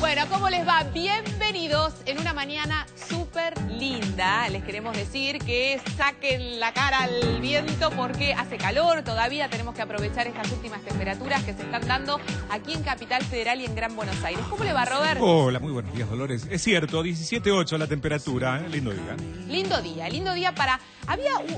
Bueno, ¿cómo les va? Bienvenidos en una mañana súper linda. Les queremos decir que saquen la cara al viento porque hace calor. Todavía tenemos que aprovechar estas últimas temperaturas que se están dando aquí en Capital Federal y en Gran Buenos Aires. ¿Cómo le va, Robert? Hola, muy buenos días, Dolores. Es cierto, 17.8 la temperatura, ¿eh? Lindo día. Lindo día para...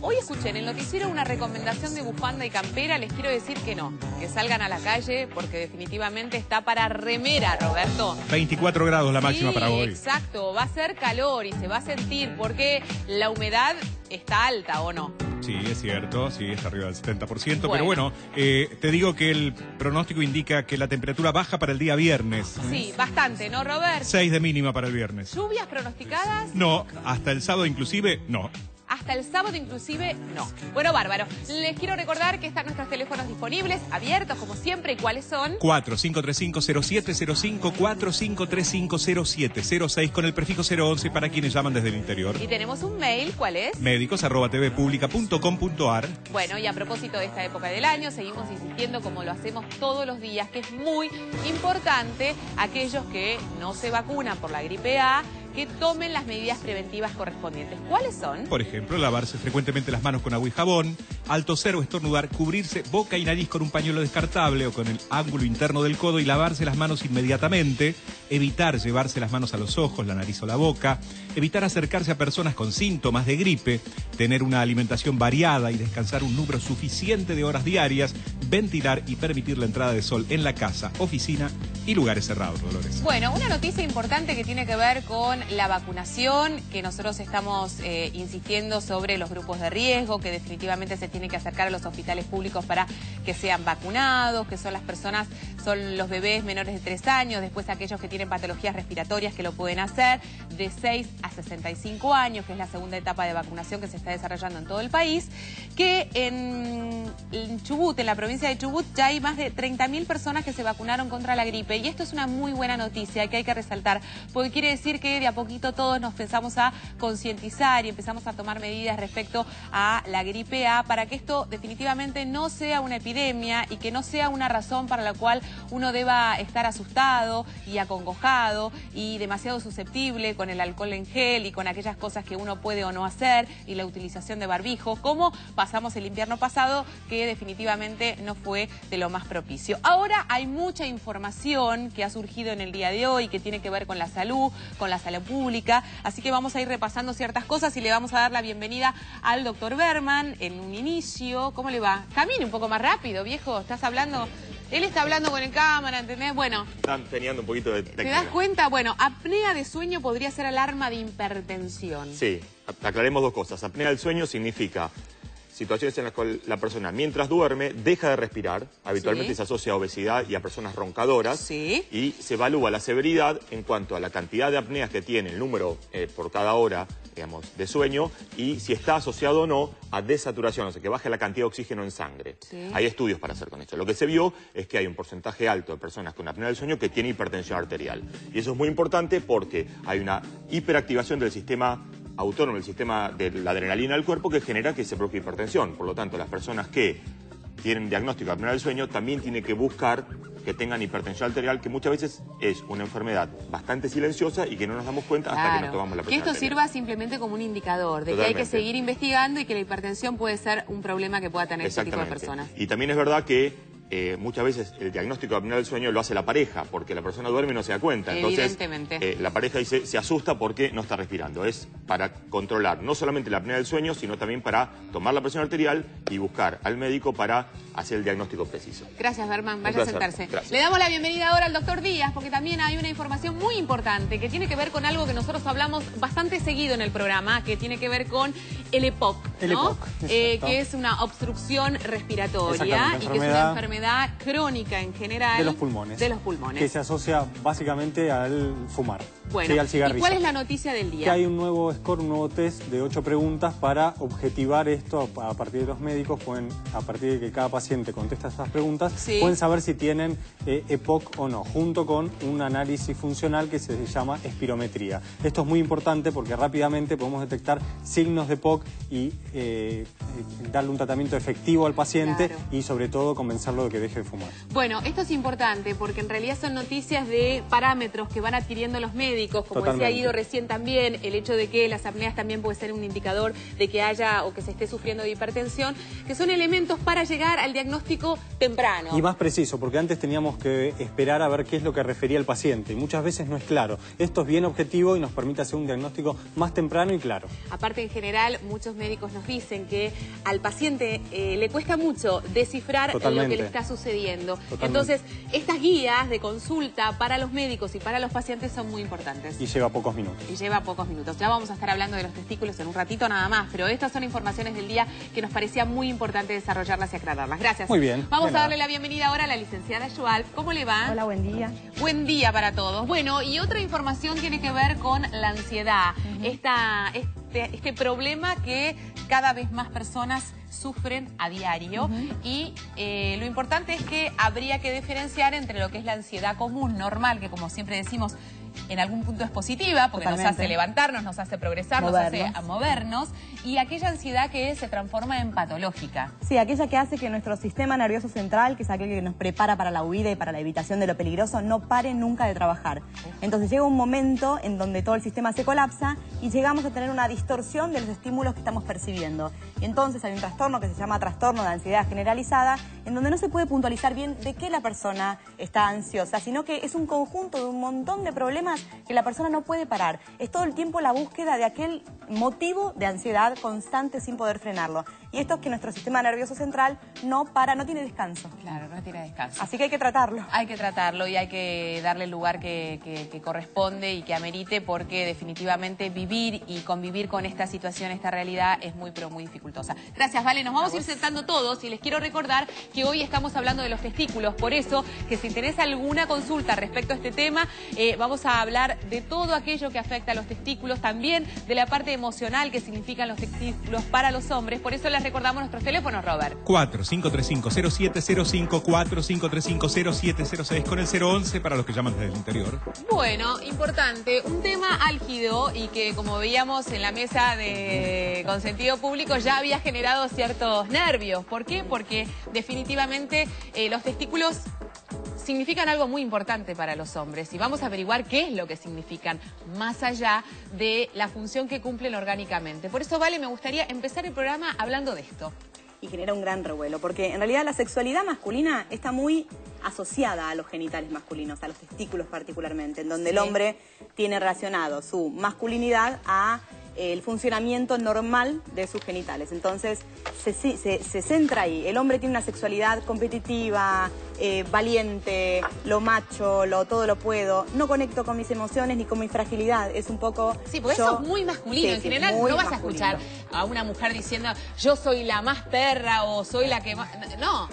Hoy escuché en el noticiero una recomendación de bufanda y campera. Les quiero decir que no, que salgan a la calle porque definitivamente está para remera, Roberto. 24 grados la máxima para hoy. Exacto, va a ser calor y se va a sentir porque la humedad está alta, ¿o no? Sí, es cierto, sí, está arriba del 70%, pero bueno, te digo que el pronóstico indica que la temperatura baja para el día viernes. Sí, bastante, ¿no, Robert? 6 de mínima para el viernes. ¿Lluvias pronosticadas? No, hasta el sábado inclusive, no. Hasta el sábado inclusive, no. Bueno, bárbaro. Les quiero recordar que están nuestros teléfonos disponibles, abiertos como siempre. ¿Y cuáles son? 4535-0705, 4535-0706 con el prefijo 011 para quienes llaman desde el interior. Y tenemos un mail, ¿cuál es? médicos@tvpublica.com.ar. Bueno, y a propósito de esta época del año, seguimos insistiendo como lo hacemos todos los días, que es muy importante aquellos que no se vacunan por la gripe A, que tomen las medidas preventivas correspondientes. ¿Cuáles son? Por ejemplo, lavarse frecuentemente las manos con agua y jabón, al toser o estornudar, cubrirse boca y nariz con un pañuelo descartable o con el ángulo interno del codo y lavarse las manos inmediatamente, evitar llevarse las manos a los ojos, la nariz o la boca, evitar acercarse a personas con síntomas de gripe, tener una alimentación variada y descansar un número suficiente de horas diarias, ventilar y permitir la entrada de sol en la casa, oficina y lugares cerrados, Dolores. Bueno, una noticia importante que tiene que ver con la vacunación, que nosotros estamos insistiendo sobre los grupos de riesgo, que definitivamente se tiene que acercar a los hospitales públicos para que sean vacunados, que son las personas, son los bebés menores de 3 años, después aquellos que tienen patologías respiratorias que lo pueden hacer, de 6 a 65 años, que es la segunda etapa de vacunación que se está desarrollando en todo el país, que en Chubut, en la provincia de Chubut, ya hay más de 30.000 personas que se vacunaron contra la gripe. Y esto es una muy buena noticia que hay que resaltar, porque quiere decir que de a poquito todos nos empezamos a concientizar y empezamos a tomar medidas respecto a la gripe A para que esto definitivamente no sea una epidemia y que no sea una razón para la cual uno deba estar asustado y acongojado y demasiado susceptible con el alcohol en gel y con aquellas cosas que uno puede o no hacer y la utilización de barbijos, como pasamos el invierno pasado, que definitivamente no fue de lo más propicio. Ahora hay mucha información que ha surgido en el día de hoy, que tiene que ver con la salud pública, así que vamos a ir repasando ciertas cosas y le vamos a dar la bienvenida al doctor Berman en un inicio. ¿Cómo le va? Camine un poco más rápido, viejo, estás hablando... Él está hablando con el cámara, ¿entendés? Bueno... Están teniendo un poquito de técnica. ¿Te das cuenta? Bueno, apnea de sueño podría ser alarma de hipertensión. Sí, aclaremos dos cosas. Apnea del sueño significa situaciones en las cuales la persona, mientras duerme, deja de respirar. Habitualmente se asocia a obesidad y a personas roncadoras. Y se evalúa la severidad en cuanto a la cantidad de apneas que tiene, el número por cada hora, digamos, de sueño, y si está asociado o no a desaturación, o sea, que baje la cantidad de oxígeno en sangre. Hay estudios para hacer con esto. Lo que se vio es que hay un porcentaje alto de personas con apnea del sueño que tiene hipertensión arterial. Y eso es muy importante porque hay una hiperactivación del sistema autónomo, el sistema de la adrenalina del cuerpo, que genera que se produzca hipertensión. Por lo tanto, las personas que tienen diagnóstico de apnea del sueño también tienen que buscar que tengan hipertensión arterial, que muchas veces es una enfermedad bastante silenciosa y que no nos damos cuenta hasta que nos tomamos la presión arterial. Que esto arterial sirva simplemente como un indicador de que hay que seguir investigando y que la hipertensión puede ser un problema que pueda tener este tipo de personas. Y también es verdad que muchas veces el diagnóstico de apnea del sueño lo hace la pareja, porque la persona duerme y no se da cuenta. Entonces, la pareja dice, se asusta porque no está respirando. Es para controlar no solamente la apnea del sueño, sino también para tomar la presión arterial y buscar al médico para hacer el diagnóstico preciso. Gracias, Berman. Vaya a sentarse. Gracias. Le damos la bienvenida ahora al doctor Díaz, porque también hay una información muy importante que tiene que ver con algo que nosotros hablamos bastante seguido en el programa, que tiene que ver con el EPOC, ¿no? Que es una obstrucción respiratoria y que es una enfermedad crónica en general de los pulmones. Que se asocia básicamente al fumar. Bueno, al cigarrillo. ¿Y cuál es la noticia del día? Que hay un nuevo score, un nuevo test de 8 preguntas para objetivar esto a partir de los médicos. Pueden, a partir de que cada paciente contesta estas preguntas, pueden saber si tienen EPOC o no, junto con un análisis funcional que se llama espirometría. Esto es muy importante porque rápidamente podemos detectar signos de EPOC y darle un tratamiento efectivo al paciente y sobre todo convencerlo de que deje de fumar. Bueno, esto es importante porque en realidad son noticias de parámetros que van adquiriendo los médicos, como decía Guido recién también, el hecho de que las apneas también puede ser un indicador de que haya o que se esté sufriendo de hipertensión, que son elementos para llegar al diagnóstico temprano. Y más preciso, porque antes teníamos que esperar a ver qué es lo que refería el paciente y muchas veces no es claro. Esto es bien objetivo y nos permite hacer un diagnóstico más temprano y claro. Aparte, en general, muchos médicos nos dicen que al paciente le cuesta mucho descifrar lo que le está sucediendo. Entonces, estas guías de consulta para los médicos y para los pacientes son muy importantes. Y lleva pocos minutos. Ya vamos a estar hablando de los testículos en un ratito nada más, pero estas son informaciones del día que nos parecía muy importante desarrollarlas y aclararlas. Gracias. Muy bien. Vamos a darle la bienvenida ahora a la licenciada Joal. ¿Cómo le va? Hola, buen día. Buen día para todos. Bueno, y otra información tiene que ver con la ansiedad. Este problema que cada vez más personas sufren a diario y lo importante es que habría que diferenciar entre lo que es la ansiedad común, normal, que como siempre decimos, en algún punto es positiva porque nos hace levantarnos, nos hace progresar, nos hace movernos, y aquella ansiedad que se transforma en patológica. Sí, aquella que hace que nuestro sistema nervioso central, que es aquel que nos prepara para la huida y para la evitación de lo peligroso, no pare nunca de trabajar. Entonces llega un momento en donde todo el sistema se colapsa y llegamos a tener una distorsión de los estímulos que estamos percibiendo. Y entonces hay un trastorno que se llama trastorno de ansiedad generalizada, en donde no se puede puntualizar bien de qué la persona está ansiosa, sino que es un conjunto de un montón de problemas que la persona no puede parar. Es todo el tiempo la búsqueda de aquel motivo de ansiedad constante sin poder frenarlo. Y esto es que nuestro sistema nervioso central no para, no tiene descanso. Claro, no tiene descanso. Así que hay que tratarlo. Hay que tratarlo y hay que darle el lugar que corresponde y que amerite, porque definitivamente vivir y convivir con esta situación, esta realidad, es muy, pero muy dificultosa. Gracias, Vale. Nos vamos a ir sentando todos y les quiero recordar que hoy estamos hablando de los testículos. Por eso, que si tenés alguna consulta respecto a este tema, vamos a hablar de todo aquello que afecta a los testículos, también de la parte emocional que significan los testículos para los hombres. Por eso les recordamos nuestros teléfonos, Robert. 4535-0705, 4535-0706 con el 011 para los que llaman desde el interior. Bueno, importante, un tema álgido y que, como veíamos en la mesa de Consentido Público, ya había generado ciertos nervios. ¿Por qué? Porque definitivamente los testículos significan algo muy importante para los hombres y vamos a averiguar qué es lo que significan más allá de la función que cumplen orgánicamente. Por eso, Vale, me gustaría empezar el programa hablando de esto. Y genera un gran revuelo, porque en realidad la sexualidad masculina está muy asociada a los genitales masculinos, a los testículos particularmente, en donde el hombre tiene relacionado su masculinidad a el funcionamiento normal de sus genitales. Entonces se centra ahí. El hombre tiene una sexualidad competitiva, valiente, lo macho, todo lo puedo. No conecto con mis emociones ni con mi fragilidad. Es un poco... Sí, porque eso es muy masculino. En general no vas a escuchar a una mujer diciendo yo soy la más perra o soy la que más... No.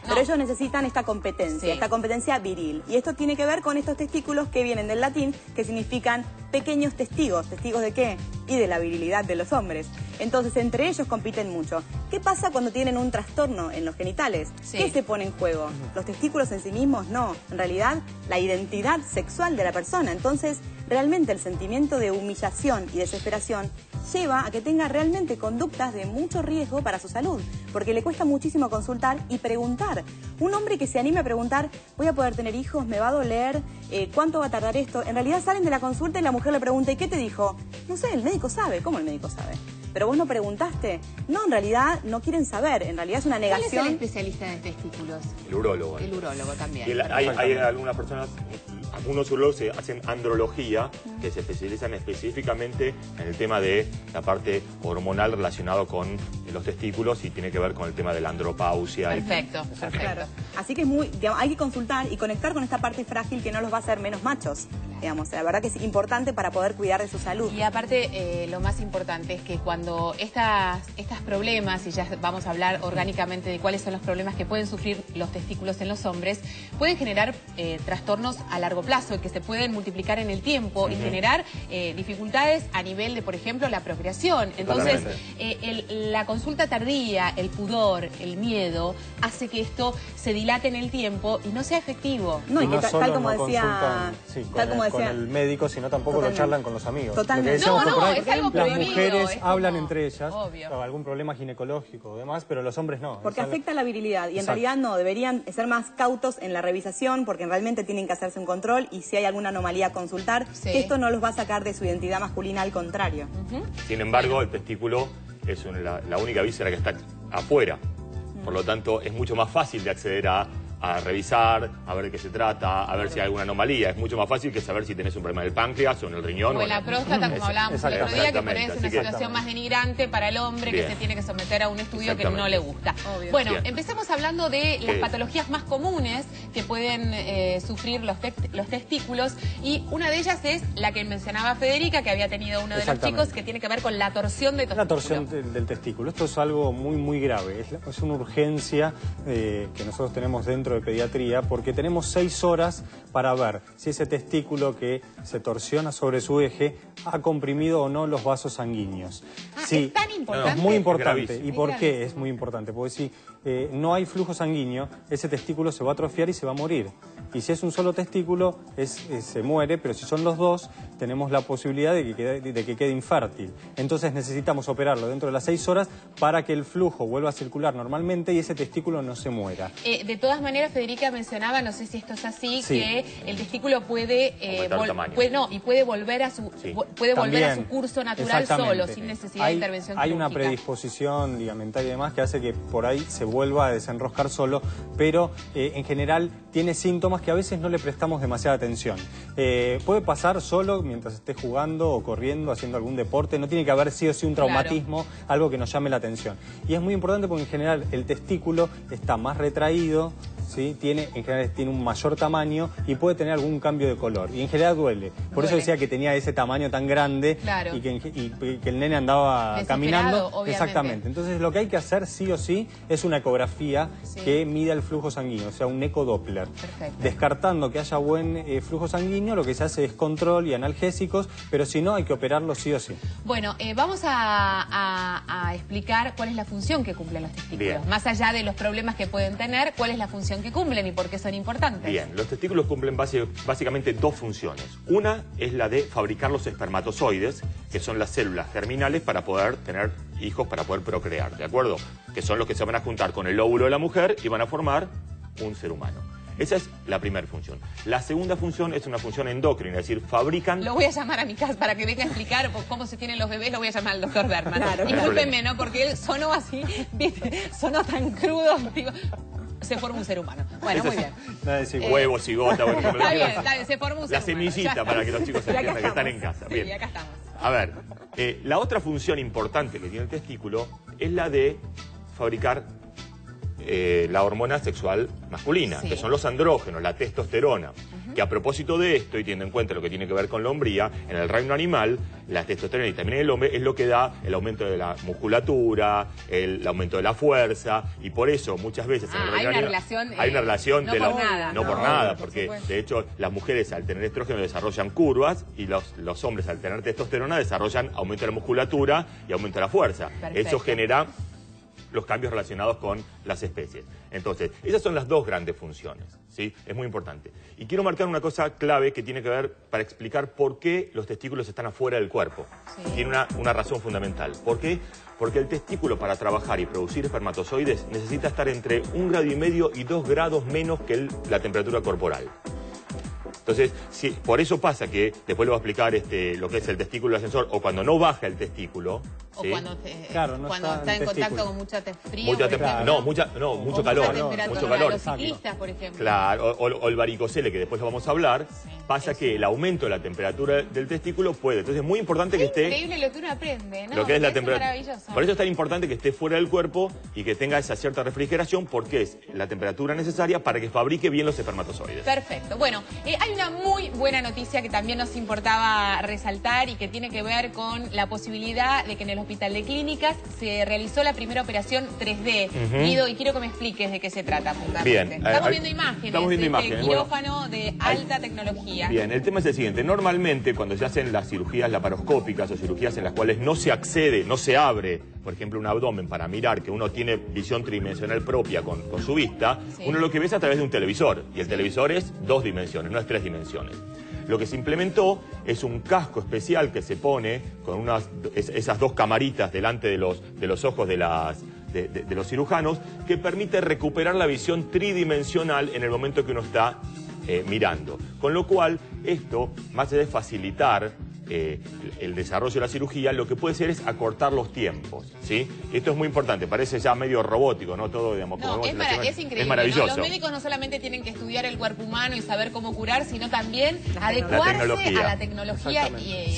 Pero ellos necesitan esta competencia, esta competencia viril. Y esto tiene que ver con estos testículos que vienen del latín, que significan pequeños testigos. ¿Testigos de qué? Y de la virilidad de los hombres. Entonces, entre ellos compiten mucho. ¿Qué pasa cuando tienen un trastorno en los genitales? ¿Qué se pone en juego? Los testículos en sí mismos no. En realidad, la identidad sexual de la persona. Entonces, realmente el sentimiento de humillación y desesperación lleva a que tenga realmente conductas de mucho riesgo para su salud, porque le cuesta muchísimo consultar y preguntar. Un hombre que se anime a preguntar, ¿voy a poder tener hijos? ¿Me va a doler? ¿Cuánto va a tardar esto? En realidad salen de la consulta y la mujer le pregunta, ¿y qué te dijo? No sé, el médico sabe. ¿Cómo el médico sabe? ¿Pero vos no preguntaste? No, en realidad no quieren saber. En realidad es una negación. ¿Cuál es el especialista de testículos? El urólogo. El urólogo también. Y hay algunas personas, algunos urólogos hacen andrología, que se especializan específicamente en el tema de la parte hormonal relacionado con los testículos y tiene que ver con el tema de la andropausia. Perfecto. Claro. Así que hay que consultar y conectar con esta parte frágil que no los va a hacer menos machos. Digamos, la verdad que es importante para poder cuidar de su salud. Y aparte, lo más importante es que cuando estos problemas, y ya vamos a hablar orgánicamente de cuáles son los problemas que pueden sufrir los testículos en los hombres, pueden generar trastornos a largo plazo que se pueden multiplicar en el tiempo y generar dificultades a nivel de, por ejemplo, la procreación. Entonces, la consulta tardía, el pudor, el miedo, hace que esto se dilate en el tiempo y no sea efectivo. No, y que tal como el médico, sino tampoco lo charlan con los amigos. Totalmente. No, es algo las prohibido, mujeres hablan como... entre ellas, Obvio. algún problema ginecológico o demás, pero los hombres no. Porque afecta la virilidad y en realidad no, deberían ser más cautos en la revisación porque realmente tienen que hacerse un control y si hay alguna anomalía consultar, que esto no los va a sacar de su identidad masculina, al contrario. Sin embargo, el testículo es la única víscera que está afuera, por lo tanto es mucho más fácil de acceder a revisar, a ver de qué se trata, a ver si hay alguna anomalía. Es mucho más fácil que saber si tenés un problema en el páncreas o en el riñón. O en la próstata, como hablábamos el otro día, que por ahí es una situación más denigrante para el hombre que se tiene que someter a un estudio que no le gusta. Obvio. Bueno, empecemos hablando de las patologías más comunes que pueden sufrir los testículos y una de ellas es la que mencionaba Federica, que había tenido uno de los chicos, que tiene que ver con la torsión de testículo. La torsión del testículo. Esto es algo muy grave. Es una urgencia que nosotros tenemos dentro de pediatría, porque tenemos 6 horas para ver si ese testículo que se torsiona sobre su eje ha comprimido o no los vasos sanguíneos. ¿Es tan importante? Es muy importante. ¿Y por qué es muy importante? Porque si no hay flujo sanguíneo, ese testículo se va a atrofiar y se va a morir. Y si es un solo testículo, se muere, pero si son los dos, tenemos la posibilidad de que quede infértil. Entonces necesitamos operarlo dentro de las 6 horas para que el flujo vuelva a circular normalmente y ese testículo no se muera. De todas maneras, Federica mencionaba, no sé si esto es así, que el testículo puede volver a su curso natural solo, sin necesidad de intervención quirúrgica. Hay una predisposición ligamentaria y demás que hace que por ahí se vuelva a desenroscar solo, pero en general tiene síntomas que a veces no le prestamos demasiada atención. Puede pasar solo mientras esté jugando o corriendo, haciendo algún deporte, no tiene que haber sí o sí un traumatismo, algo que nos llame la atención. Y es muy importante porque en general el testículo está más retraído, ¿sí? En general tiene un mayor tamaño y puede tener algún cambio de color. Y en general duele. Por eso decía que tenía ese tamaño tan grande y que el nene andaba caminando. Obviamente. Exactamente. Entonces lo que hay que hacer sí o sí es una ecografía que mida el flujo sanguíneo, o sea, un ecodoppler. Descartando que haya buen flujo sanguíneo, lo que se hace es control y analgésicos, pero si no hay que operarlo sí o sí. Bueno, vamos a explicar cuál es la función que cumplen los testículos. Más allá de los problemas que pueden tener, cuál es la función que cumplen y por qué son importantes. Bien, los testículos cumplen básicamente 2 funciones. Una es la de fabricar los espermatozoides, que son las células germinales para poder tener hijos, para poder procrear, ¿de acuerdo? Que son los que se van a juntar con el óvulo de la mujer y van a formar un ser humano. Esa es la primera función. La segunda función es una función endocrina, es decir, fabrican... Lo voy a llamar a mi casa para que venga a explicar cómo se tienen los bebés, lo voy a llamar al doctor Berman. Discúlpenme, ¿no? Porque él sonó así, ¿viste? Sonó tan crudo, digo... Se forma un ser humano. Bueno, muy bien. Huevos, cigota, por ejemplo. Está bien, se forma un ser humano. La semillita para que los chicos entiendan que están en casa. Bien. Y acá estamos. A ver, la otra función importante que tiene el testículo es la de fabricar la hormona sexual masculina, que son los andrógenos, la testosterona. Que a propósito de esto, y teniendo en cuenta lo que tiene que ver con la hombría, en el reino animal, la testosterona y también en el hombre es lo que da el aumento de la musculatura, el aumento de la fuerza, y por eso muchas veces en el reino animal hay una relación no por nada. No por nada, porque de hecho las mujeres al tener estrógeno desarrollan curvas y los hombres al tener testosterona desarrollan aumento de la musculatura y aumento de la fuerza. Eso genera los cambios relacionados con las especies. Entonces, esas son las 2 grandes funciones, ¿sí? Es muy importante. Y quiero marcar una cosa clave que tiene que ver para explicar por qué los testículos están afuera del cuerpo. Tiene una razón fundamental. ¿Por qué? Porque el testículo para trabajar y producir espermatozoides necesita estar entre 1,5 grados y 2 grados menos que la temperatura corporal. Entonces, por eso pasa que, después le voy a explicar lo que es el testículo ascensor, o cuando no baja el testículo. O cuando está en contacto con mucho frío. Mucho calor. Mucho calor. Los ciclistas, por ejemplo. Claro, o el varicocele, que después lo vamos a hablar. Pasa que el aumento de la temperatura del testículo puede. Entonces es muy importante que esté... increíble lo que uno aprende, ¿no? Lo que es la temperatura. Maravilloso. Por eso es tan importante que esté fuera del cuerpo y que tenga esa cierta refrigeración, porque es la temperatura necesaria para que fabrique bien los espermatozoides. Perfecto. Bueno, hay una muy buena noticia que también nos importaba resaltar y que tiene que ver con la posibilidad de que en el Hospital de Clínicas se realizó la primera operación 3D. Guido, y quiero que me expliques de qué se trata puntualmente. Bien. Estamos viendo imágenes de quirófano de alta tecnología. Bien, el tema es el siguiente. Normalmente cuando se hacen las cirugías laparoscópicas o cirugías en las cuales no se accede, no se abre, por ejemplo, un abdomen para mirar que uno tiene visión tridimensional propia con su vista, uno lo que ve es a través de un televisor. Y el televisor es 2 dimensiones, no es 3 dimensiones. Lo que se implementó es un casco especial que se pone con esas dos camaritas delante de los ojos de los cirujanos, que permite recuperar la visión tridimensional en el momento que uno está mirando. Con lo cual, esto, más allá de facilitar el desarrollo de la cirugía, lo que puede ser es acortar los tiempos, ¿sí? Esto es muy importante, parece ya medio robótico, ¿no? Todo, digamos, no, es increíble, es maravilloso. ¿no? Los médicos no solamente tienen que estudiar el cuerpo humano y saber cómo curar, sino también adecuarse a la tecnología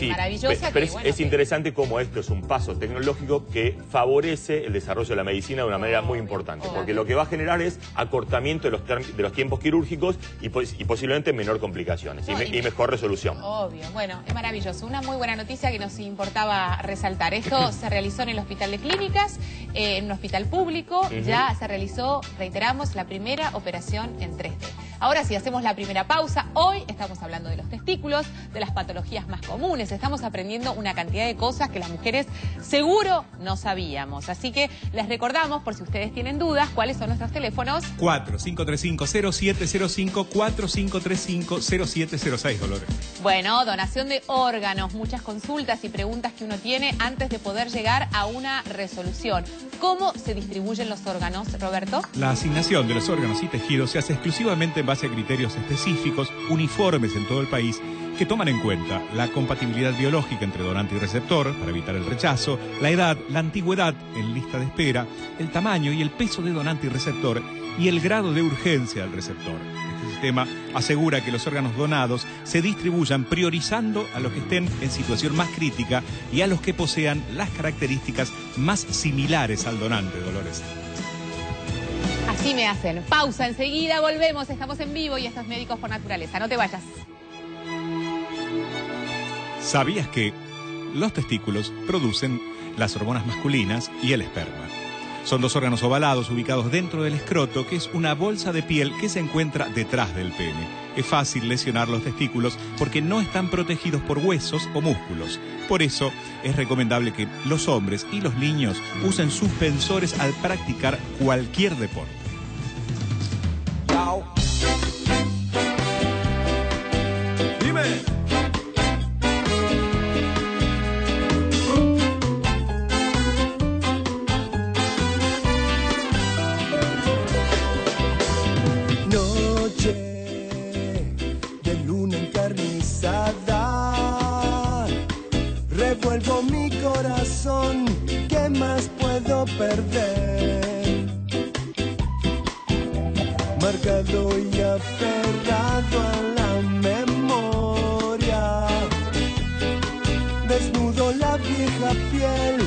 maravillosa. Pero bueno, es interesante cómo esto es un paso tecnológico que favorece el desarrollo de la medicina de una manera muy importante, porque lo que va a generar es acortamiento de los tiempos quirúrgicos y posiblemente menor complicaciones y mejor resolución. Obvio, bueno, es maravilloso. Una muy buena noticia que nos importaba resaltar. Esto se realizó en el Hospital de Clínicas, en un hospital público. Ya se realizó, reiteramos, la primera operación en 3D. Ahora sí, hacemos la primera pausa. Hoy estamos hablando de los testículos, de las patologías más comunes. Estamos aprendiendo una cantidad de cosas que las mujeres seguro no sabíamos. Así que les recordamos, por si ustedes tienen dudas, cuáles son nuestros teléfonos. 4535-0705, 4535-0706, Dolores. Bueno, donación de órganos, muchas consultas y preguntas que uno tiene antes de poder llegar a una resolución. ¿Cómo se distribuyen los órganos, Roberto? La asignación de los órganos y tejidos se hace exclusivamente en base a criterios específicos, uniformes en todo el país, que toman en cuenta la compatibilidad biológica entre donante y receptor, para evitar el rechazo, la edad, la antigüedad en lista de espera, el tamaño y el peso de donante y receptor, y el grado de urgencia del receptor. Este sistema asegura que los órganos donados se distribuyan priorizando a los que estén en situación más crítica y a los que posean las características más similares al donante, Dolores. Así me hacen. Pausa, enseguida volvemos. Estamos en vivo y esto es Médicos por Naturaleza. No te vayas. ¿Sabías que los testículos producen las hormonas masculinas y el esperma? Son dos órganos ovalados ubicados dentro del escroto, que es una bolsa de piel que se encuentra detrás del pene. Es fácil lesionar los testículos porque no están protegidos por huesos o músculos. Por eso es recomendable que los hombres y los niños usen suspensores al practicar cualquier deporte. Dime. Noche de luna encarnizada, revuelvo mi corazón, ¿qué más puedo perder? Marcado y aferrado a la memoria, desnudo la vieja piel